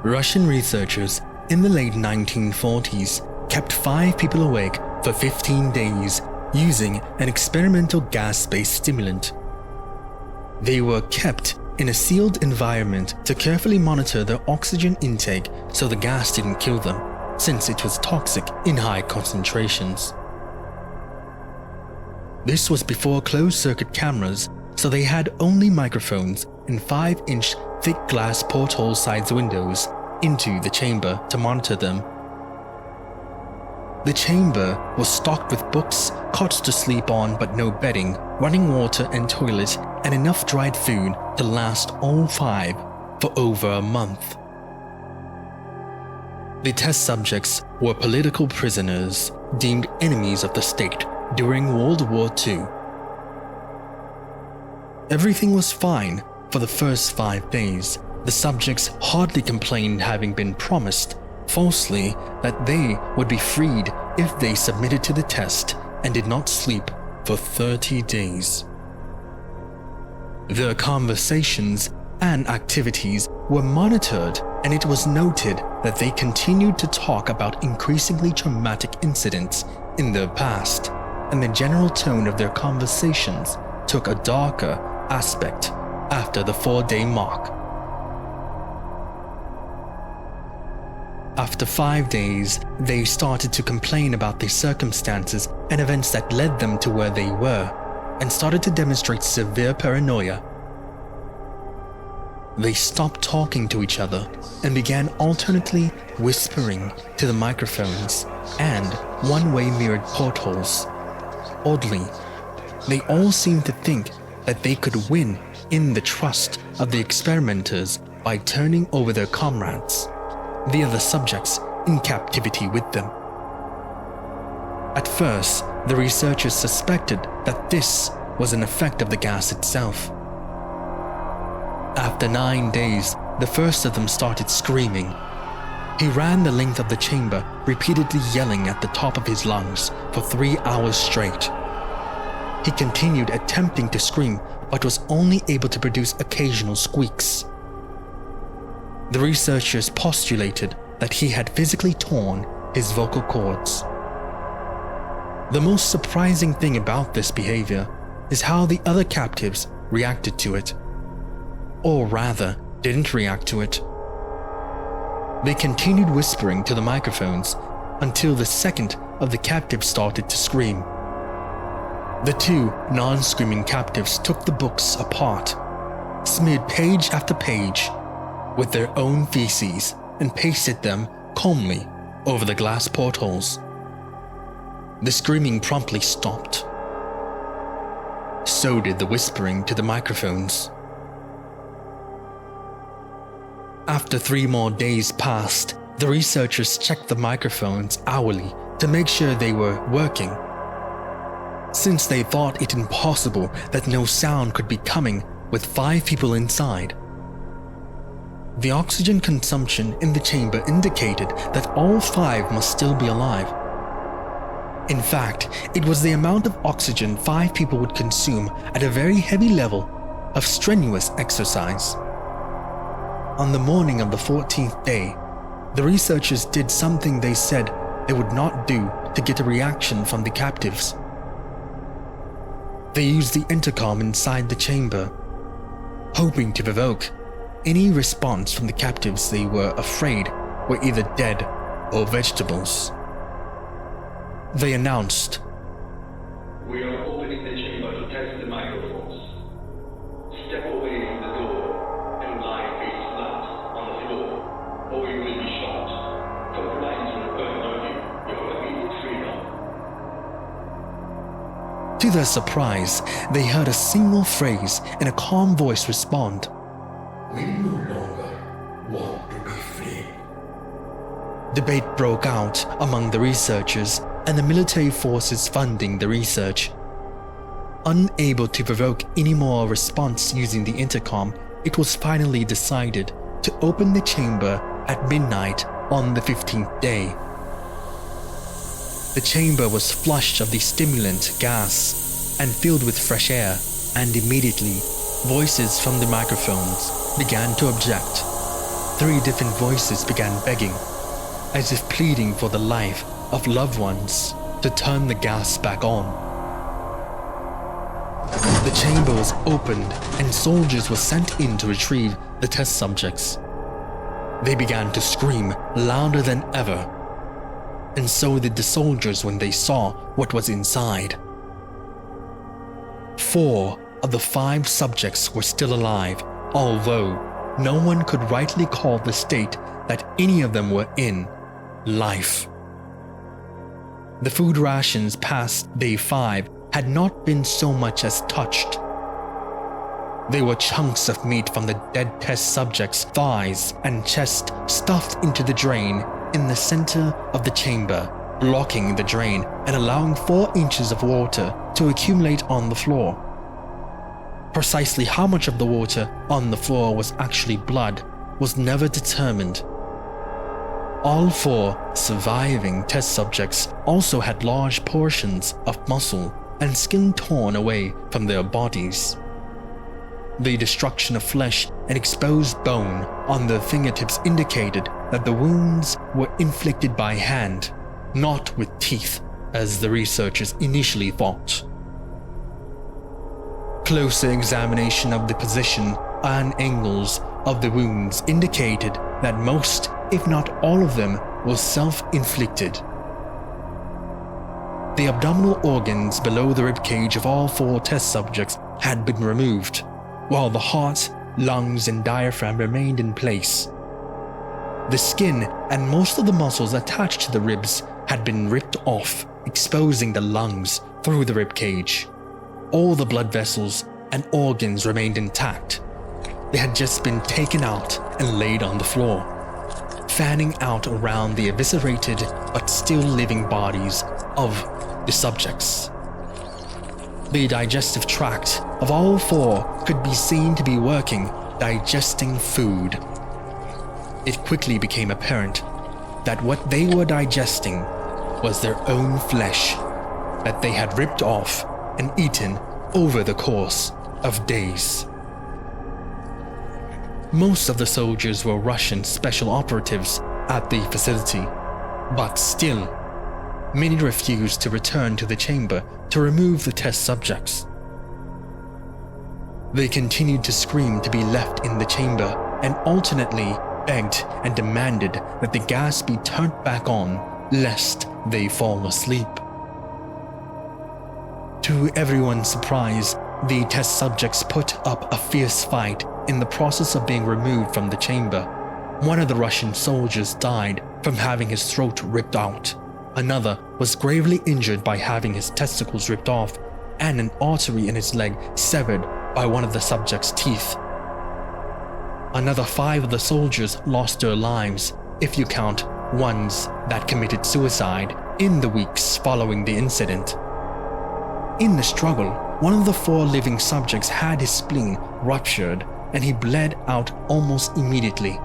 Russian researchers in the late 1940s kept 5 people awake for 15 days using an experimental gas-based stimulant. They were kept in a sealed environment to carefully monitor their oxygen intake so the gas didn't kill them, since it was toxic in high concentrations. This was before closed-circuit cameras, so they had only microphones and 5-inch thick glass porthole-sized windows into the chamber to monitor them. The chamber was stocked with books, cots to sleep on but no bedding, running water and toilet, and enough dried food to last all 5 for over a month. The test subjects were political prisoners deemed enemies of the state during World War II. Everything was fine for the first 5 days. The subjects hardly complained, having been promised falsely that they would be freed if they submitted to the test and did not sleep for 30 days. Their conversations and activities were monitored, and it was noted that they continued to talk about increasingly traumatic incidents in their past, and the general tone of their conversations took a darker aspect after the 4-day mark. After 5 days, they started to complain about the circumstances and events that led them to where they were, and started to demonstrate severe paranoia. They stopped talking to each other and began alternately whispering to the microphones and one-way mirrored portholes. Oddly, they all seemed to think that they could win in the trust of the experimenters by turning over their comrades, the other subjects in captivity with them. At first, the researchers suspected that this was an effect of the gas itself. After 9 days, the first of them started screaming. He ran the length of the chamber, repeatedly yelling at the top of his lungs for 3 hours straight. He continued attempting to scream, but was only able to produce occasional squeaks. The researchers postulated that he had physically torn his vocal cords. The most surprising thing about this behavior is how the other captives reacted to it, or rather, didn't react to it. They continued whispering to the microphones until the second of the captives started to scream. The 2 non-screaming captives took the books apart, smeared page after page with their own feces, and pasted them calmly over the glass portholes. The screaming promptly stopped. So did the whispering to the microphones. After 3 more days passed, the researchers checked the microphones hourly to make sure they were working, since they thought it impossible that no sound could be coming with 5 people inside. The oxygen consumption in the chamber indicated that all 5 must still be alive. In fact, it was the amount of oxygen 5 people would consume at a very heavy level of strenuous exercise. On the morning of the 14th day, the researchers did something they said they would not do to get a reaction from the captives. They used the intercom inside the chamber, hoping to provoke any response from the captives they were afraid were either dead or vegetables. They announced, "We are opening the chamber to test the microphones. Step away from the door and lie face flat on the floor, or you will be shot. Compliance will burn on you. Your immediate freedom." To their surprise, they heard a single phrase in a calm voice respond, "We no longer want to be free." Debate broke out among the researchers and the military forces funding the research. Unable to provoke any more response using the intercom, it was finally decided to open the chamber at midnight on the 15th day. The chamber was flushed of the stimulant gas and filled with fresh air, and immediately, voices from the microphones began to object. 3 different voices began begging, as if pleading for the life of loved ones, to turn the gas back on. The chamber was opened and soldiers were sent in to retrieve the test subjects. They began to scream louder than ever, and so did the soldiers when they saw what was inside. 4 of the 5 subjects were still alive, although no one could rightly call the state that any of them were in life. The food rations past day 5 had not been so much as touched. They were chunks of meat from the dead test subjects' thighs and chest stuffed into the drain in the center of the chamber, blocking the drain and allowing 4 inches of water to accumulate on the floor. Precisely how much of the water on the floor was actually blood was never determined. All 4 surviving test subjects also had large portions of muscle and skin torn away from their bodies. The destruction of flesh and exposed bone on their fingertips indicated that the wounds were inflicted by hand, not with teeth, as the researchers initially thought. Closer examination of the position and angles of the wounds indicated that most, if not all of them, were self-inflicted. The abdominal organs below the ribcage of all 4 test subjects had been removed, while the heart, lungs, and diaphragm remained in place. The skin and most of the muscles attached to the ribs had been ripped off, exposing the lungs through the ribcage. All the blood vessels and organs remained intact. They had just been taken out and laid on the floor, fanning out around the eviscerated but still living bodies of the subjects. The digestive tract of all 4 could be seen to be working, digesting food. It quickly became apparent that what they were digesting was their own flesh that they had ripped off and eaten over the course of days. Most of the soldiers were Russian special operatives at the facility, but still, many refused to return to the chamber to remove the test subjects. They continued to scream to be left in the chamber and alternately begged and demanded that the gas be turned back on lest they fall asleep. To everyone's surprise, the test subjects put up a fierce fight in the process of being removed from the chamber. One of the Russian soldiers died from having his throat ripped out. Another was gravely injured by having his testicles ripped off and an artery in his leg severed by one of the subject's teeth. Another 5 of the soldiers lost their lives, if you count ones that committed suicide in the weeks following the incident. In the struggle, one of the 4 living subjects had his spleen ruptured and he bled out almost immediately.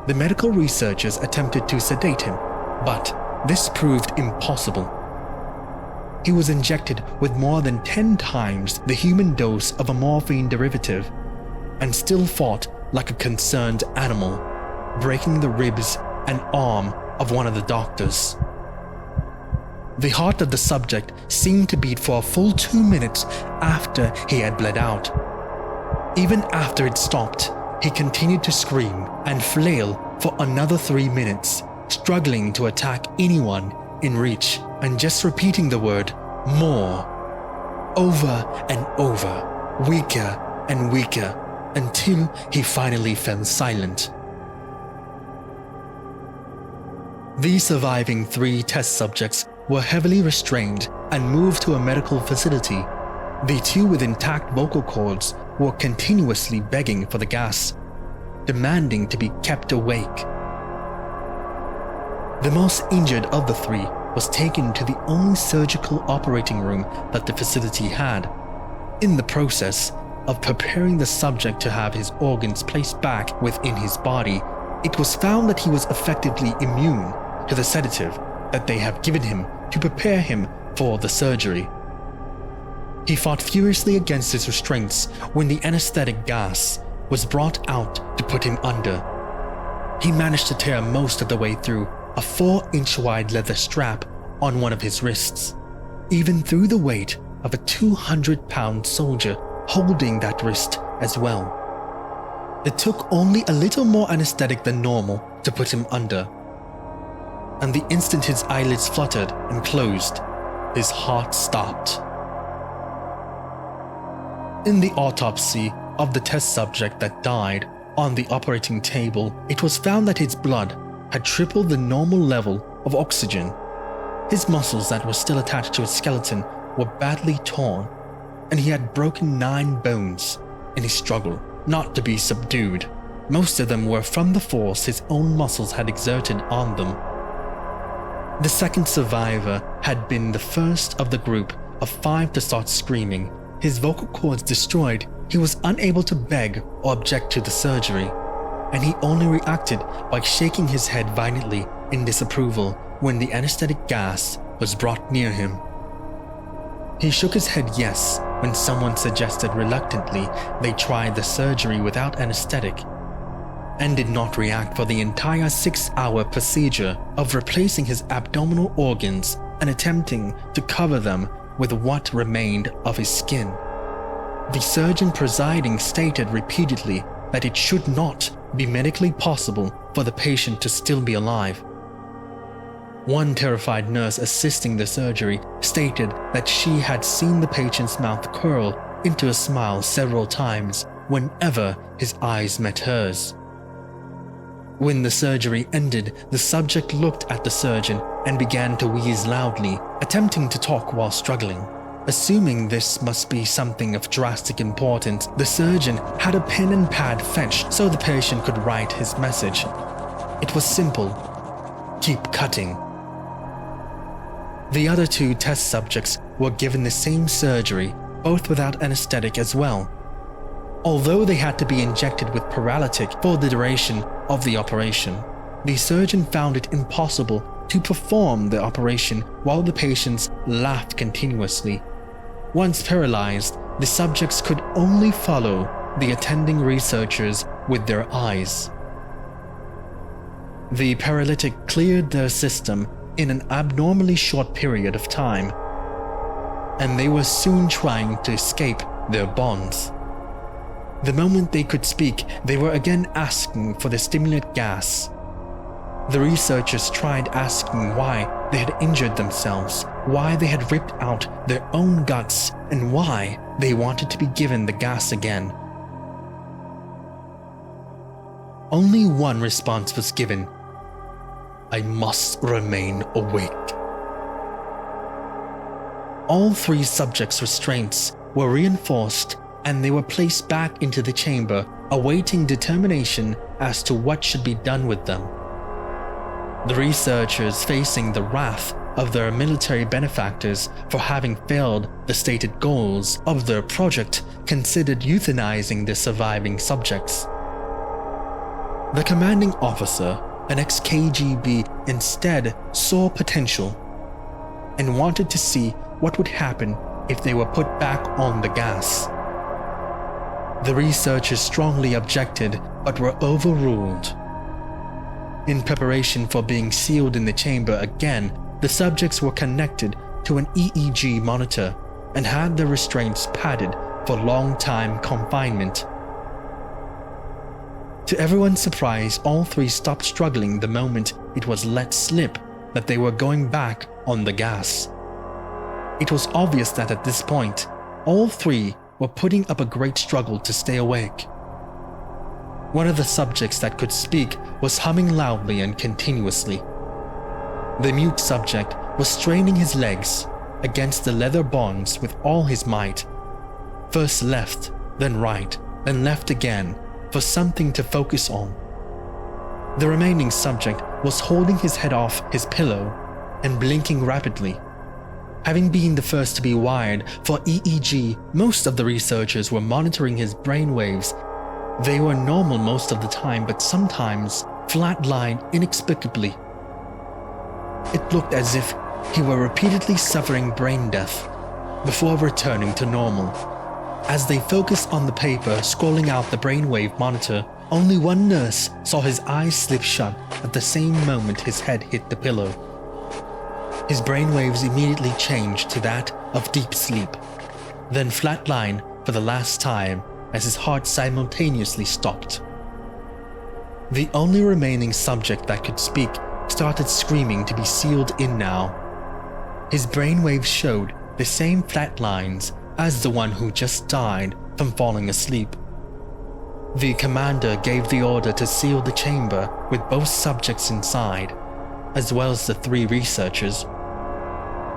The medical researchers attempted to sedate him, but this proved impossible. He was injected with more than 10 times the human dose of a morphine derivative and still fought like a concerned animal, breaking the ribs and arm of one of the doctors. The heart of the subject seemed to beat for a full 2 minutes after he had bled out. Even after it stopped, he continued to scream and flail for another 3 minutes, struggling to attack anyone in reach and just repeating the word "more" over and over, weaker and weaker, until he finally fell silent. The surviving 3 test subjects were heavily restrained and moved to a medical facility. The 2 with intact vocal cords were continuously begging for the gas, demanding to be kept awake. The most injured of the 3 was taken to the only surgical operating room that the facility had. In the process of preparing the subject to have his organs placed back within his body, it was found that he was effectively immune to the sedative that they have given him to prepare him for the surgery. He fought furiously against his restraints when the anesthetic gas was brought out to put him under. He managed to tear most of the way through a 4-inch wide leather strap on one of his wrists, even through the weight of a 200-pound soldier holding that wrist as well. It took only a little more anesthetic than normal to put him under, and the instant his eyelids fluttered and closed, his heart stopped. In the autopsy of the test subject that died on the operating table, it was found that his blood had tripled the normal level of oxygen. His muscles that were still attached to his skeleton were badly torn, and he had broken 9 bones in his struggle not to be subdued. Most of them were from the force his own muscles had exerted on them. The second survivor had been the first of the group of 5 to start screaming. His vocal cords destroyed, he was unable to beg or object to the surgery, and he only reacted by shaking his head violently in disapproval when the anesthetic gas was brought near him. He shook his head yes when someone suggested reluctantly they try the surgery without anesthetic, and did not react for the entire 6-hour procedure of replacing his abdominal organs and attempting to cover them with what remained of his skin. The surgeon presiding stated repeatedly that it should not be medically possible for the patient to still be alive. One terrified nurse assisting the surgery stated that she had seen the patient's mouth curl into a smile several times whenever his eyes met hers. When the surgery ended, the subject looked at the surgeon and began to wheeze loudly, attempting to talk while struggling. Assuming this must be something of drastic importance, the surgeon had a pen and pad fetched so the patient could write his message. It was simple: keep cutting. The other 2 test subjects were given the same surgery, both without anesthetic as well. Although they had to be injected with paralytic for the duration of the operation, the surgeon found it impossible to perform the operation while the patients laughed continuously. Once paralyzed, the subjects could only follow the attending researchers with their eyes. The paralytic cleared their system in an abnormally short period of time, and they were soon trying to escape their bonds. The moment they could speak, they were again asking for the stimulant gas. The researchers tried asking why they had injured themselves, why they had ripped out their own guts, and why they wanted to be given the gas again. Only one response was given: I must remain awake. All 3 subjects' restraints were reinforced, and they were placed back into the chamber, awaiting determination as to what should be done with them. The researchers, facing the wrath of their military benefactors for having failed the stated goals of their project, considered euthanizing the surviving subjects. The commanding officer, an ex-KGB, instead saw potential and wanted to see what would happen if they were put back on the gas. The researchers strongly objected but were overruled. In preparation for being sealed in the chamber again, the subjects were connected to an EEG monitor and had their restraints padded for long-time confinement. To everyone's surprise, all 3 stopped struggling the moment it was let slip that they were going back on the gas. It was obvious that at this point, all 3 were putting up a great struggle to stay awake. One of the subjects that could speak was humming loudly and continuously. The mute subject was straining his legs against the leather bonds with all his might. First left, then right, then left again, for something to focus on. The remaining subject was holding his head off his pillow and blinking rapidly. Having been the first to be wired for EEG, most of the researchers were monitoring his brain waves. They were normal most of the time, but sometimes flatlined inexplicably. It looked as if he were repeatedly suffering brain death before returning to normal. As they focused on the paper scrolling out the brainwave monitor, only one nurse saw his eyes slip shut at the same moment his head hit the pillow. His brainwaves immediately changed to that of deep sleep, then flatlined for the last time as his heart simultaneously stopped. The only remaining subject that could speak started screaming to be sealed in now. His brainwaves showed the same flat lines as the one who just died from falling asleep. The commander gave the order to seal the chamber with both subjects inside, as well as the 3 researchers.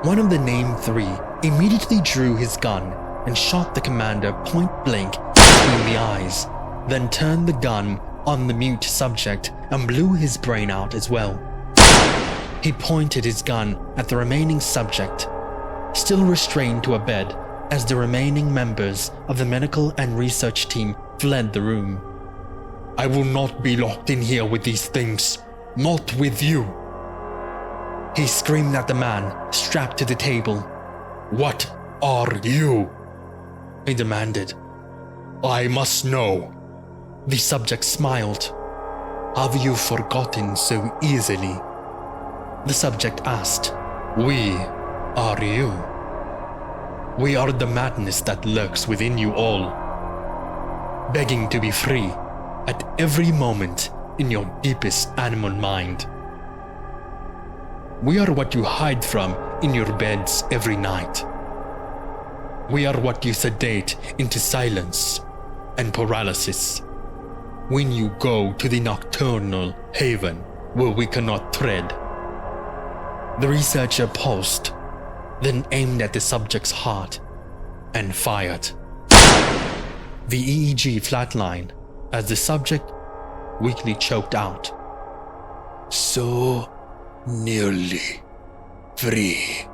One of the named 3 immediately drew his gun and shot the commander point blank between the eyes, then turned the gun on the mute subject and blew his brain out as well. He pointed his gun at the remaining subject, still restrained to a bed, as the remaining members of the medical and research team fled the room. I will not be locked in here with these things. Not with you. He screamed at the man strapped to the table. What are you? He demanded. I must know. The subject smiled. Have you forgotten so easily? The subject asked. We are you. We are the madness that lurks within you all, begging to be free at every moment in your deepest animal mind. We are what you hide from in your beds every night. We are what you sedate into silence and paralysis when you go to the nocturnal haven where we cannot tread. The researcher paused, then aimed at the subject's heart and fired. The EEG flatlined as the subject weakly choked out. So nearly free.